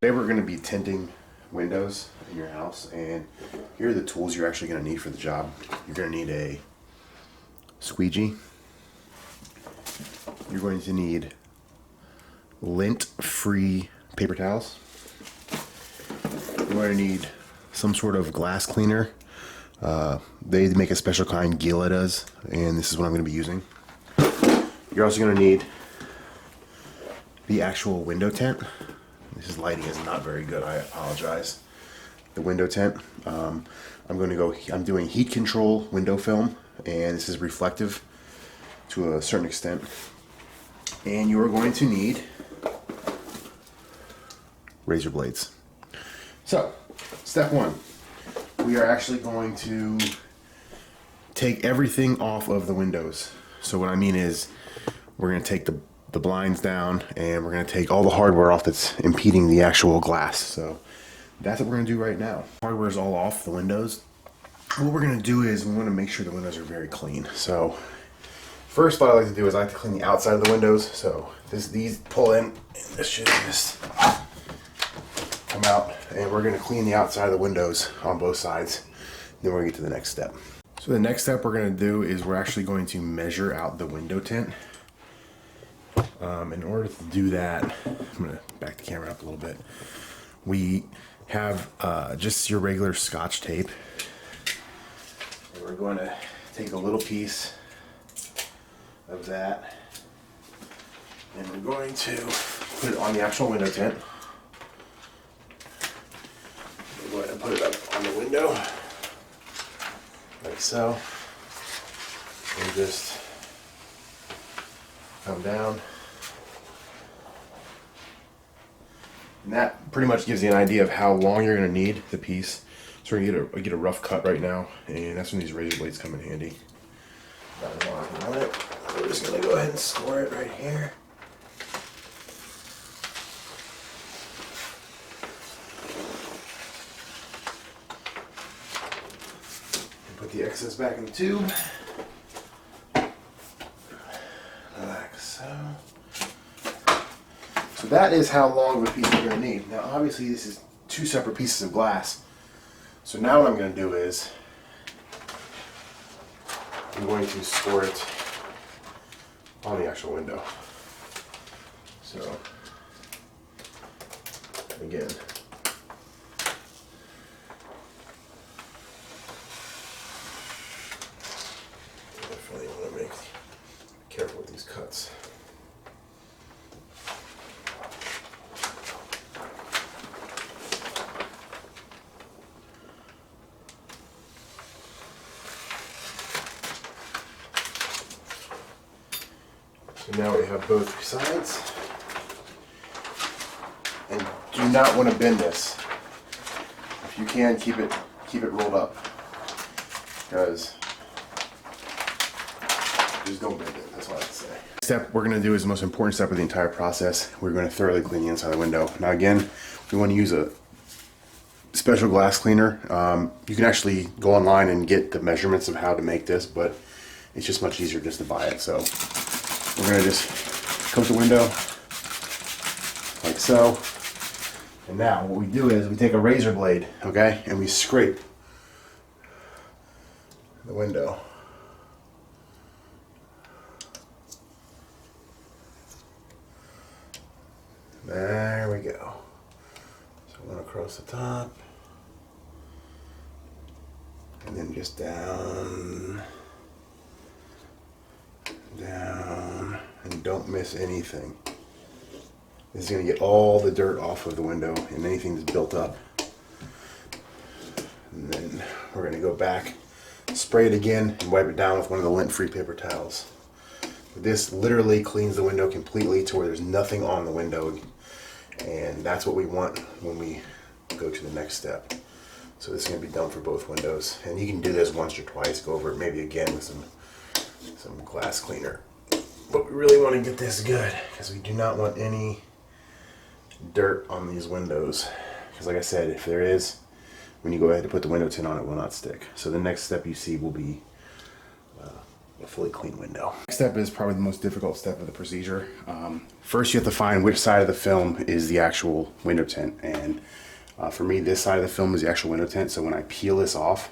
Today we're going to be tinting windows in your house, and here are the tools you're actually going to need for the job. You're going to need a squeegee. You're going to need lint-free paper towels. You're going to need some sort of glass cleaner. They make a special kind, Gila does, and this is what I'm going to be using. You're also going to need the actual window tint. This lighting is not very good, I apologize. The window tint. I'm doing heat control window film, and this is reflective to a certain extent. And you are going to need razor blades. So, step one, we are actually going to take everything off of the windows. So what I mean is, we're going to take the blinds down, and we're going to take all the hardware off that's impeding the actual glass. So that's what we're going to do right now. Hardware is all off the windows. What we're going to do is we want to make sure the windows are very clean. So first, what I like to do is I like to clean the outside of the windows. So these pull in, and this should just come out, and we're going to clean the outside of the windows on both sides. Then we're going to get to the next step. So the next step we're going to do is we're actually going to measure out the window tint. In order to do that, I'm going to back the camera up a little bit. We have just your regular scotch tape. And we're going to take a little piece of that, and we're going to put it on the actual window tint. We're going to put it up on the window, like so, and just come down. And that pretty much gives you an idea of how long you're going to need the piece. So we're going to get a rough cut right now, and that's when these razor blades come in handy. About as long as we want it. We're just going to go ahead and score it right here. And put the excess back in the tube. Like so. So that is how long of a piece we're going to need. Now obviously this is two separate pieces of glass. So now what I'm going to do is I'm going to score it on the actual window. So again, definitely want to be careful with these cuts. So now we have both sides, and do not want to bend this. If you can, keep it rolled up, because just don't bend it. That's all I have to say. Next step we're going to do is the most important step of the entire process. We're going to thoroughly clean the inside of the window. Now again, if you want to use a special glass cleaner, you can actually go online and get the measurements of how to make this, but it's just much easier just to buy it. So we're going to just coat the window like so. And now what we do is we take a razor blade, okay, and we scrape the window. There we go. So one across the top, and then just down, down, and don't miss anything. This is going to get all the dirt off of the window and anything that's built up. And then we're going to go back, spray it again, and wipe it down with one of the lint-free paper towels. This literally cleans the window completely to where there's nothing on the window, and that's what we want when we go to the next step. So this is going to be done for both windows, and you can do this once or twice, go over it maybe again with some glass cleaner. But we really want to get this good, because we do not want any dirt on these windows, because like I said, if there is, when you go ahead to put the window tint on, it will not stick. So the next step you see will be a fully clean window. Next step is probably the most difficult step of the procedure. First, you have to find which side of the film is the actual window tint, and for me, this side of the film is the actual window tint. So when I peel this off,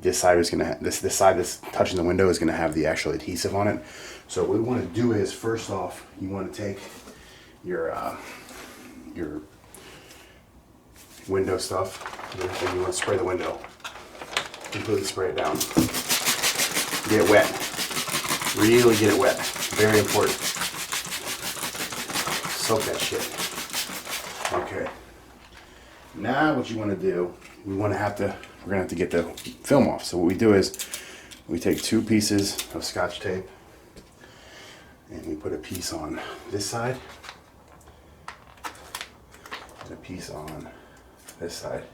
this side is gonna this side that's touching the window is gonna have the actual adhesive on it. So what we want to do is, first off, you want to take your window stuff, and you want to spray the window. Completely spray it down. Get it wet. Really get it wet. Very important. Soak that shit. Okay. Now what you want to do, we're gonna have to get the film off. So what we do is we take 2 pieces of scotch tape and we put a piece on this side and a piece on this side.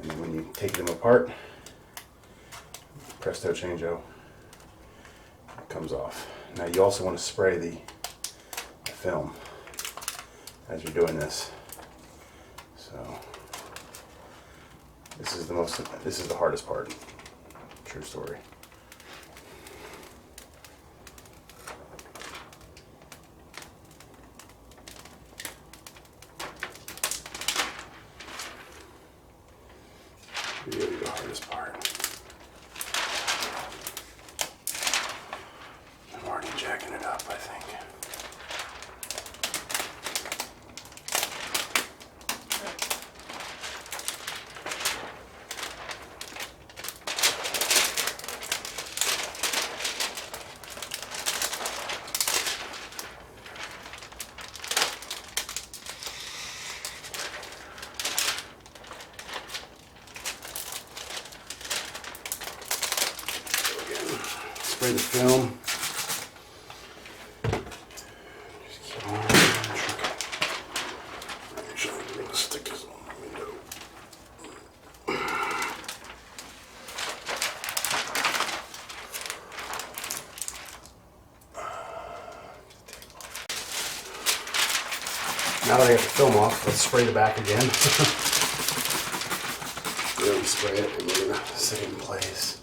And then when you take them apart, presto changeo, it comes off. Now you also want to spray the film as you're doing this. So this is the hardest part. True story. Really the hardest part. I'm already jacking it up, I think. Spray the film. Just keep on trucking. Make sure the little stickers on the window. Now that I got the film off, let's spray the back again. Really spray it, and we're gonna set it in place.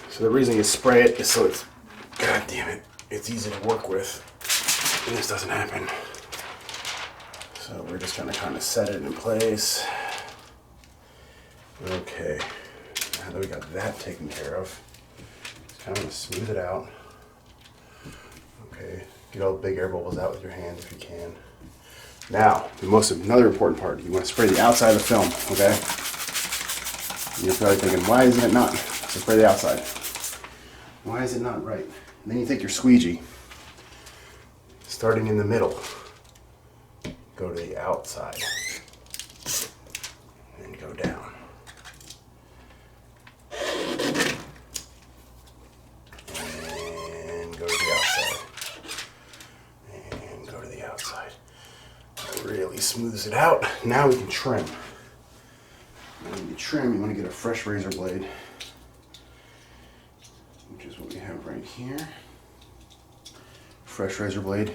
So the reason you spray it is so it's, god damn it, it's easy to work with, and this doesn't happen. So we're just gonna kind of set it in place. Okay, now that we got that taken care of, just kind of smooth it out. Okay, get all the big air bubbles out with your hand if you can. Now, another important part, you want to spray the outside of the film, okay? You're probably thinking, why isn't it not? So spray the outside. Why is it not right? And then you take your squeegee, starting in the middle, go to the outside, and then go down. And go to the outside. And go to the outside. That really smooths it out. Now we can trim. When you trim, you want to get a fresh razor blade, which is what we have right here. Fresh razor blade.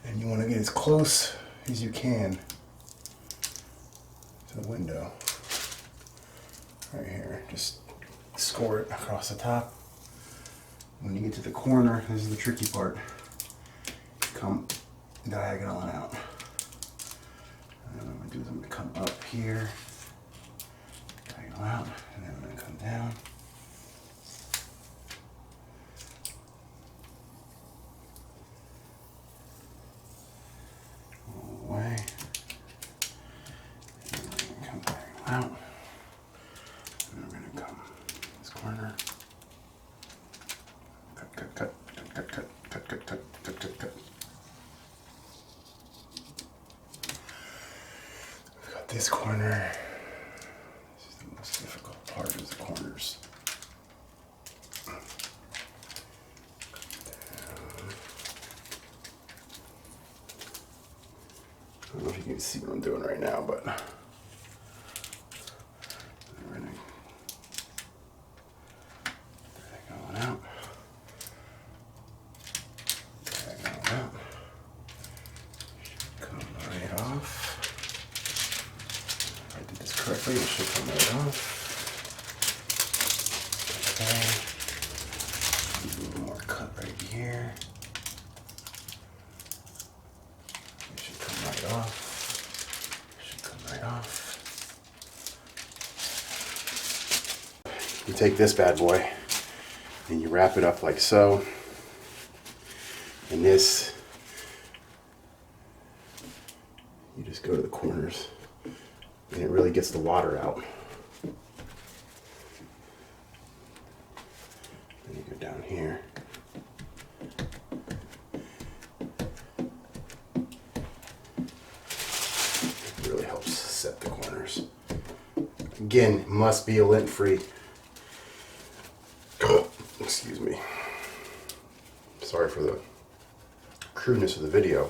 And you want to get as close as you can to the window. Right here. Just score it across the top. When you get to the corner, this is the tricky part. Come diagonal and out. And what I'm going to do is I'm going to come up here, diagonal out, and then I'm going to come down. All the way. And then we're going to come diagonal out. And we're going to come this corner. Cut, cut, cut, cut, cut, cut, cut, cut, cut, cut, cut, cut. This corner, this is the most difficult part, is the corners. I don't know if you can see what I'm doing right now, but we're gonna get that going out. correctly, it should come right off. Okay. A little more cut right here. It should come right off. It should come right off. You take this bad boy and you wrap it up like so. And this, you just go to the corners and it really gets the water out. Then you go down here. It really helps set the corners. Again, must be a lint-free. Excuse me. Sorry for the crudeness of the video.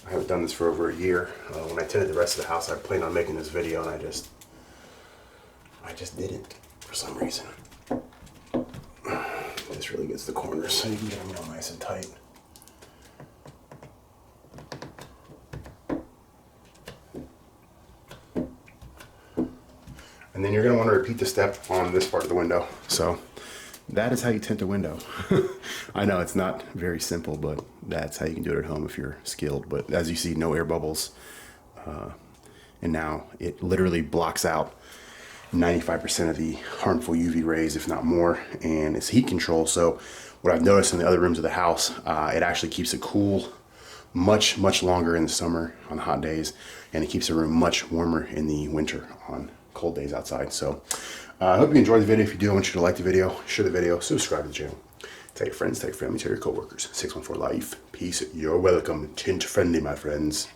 I haven't done this for over a year. When I tinted the rest of the house, I planned on making this video, and I just didn't for some reason. This really gets the corners, so you can get them real nice and tight. And then you're going to want to repeat the step on this part of the window. So that is how you tint a window. I know it's not very simple, but that's how you can do it at home if you're skilled. But as you see, no air bubbles. And now it literally blocks out 95% of the harmful UV rays, if not more. And it's heat control. So what I've noticed in the other rooms of the house, it actually keeps it cool much, much longer in the summer on hot days. And it keeps the room much warmer in the winter on cold days outside. So I hope you enjoyed the video. If you do, I want you to like the video, share the video, subscribe to the channel. Tell your friends, tell your family, tell your coworkers. 614 Life. Peace. You're welcome. Tint friendly, my friends.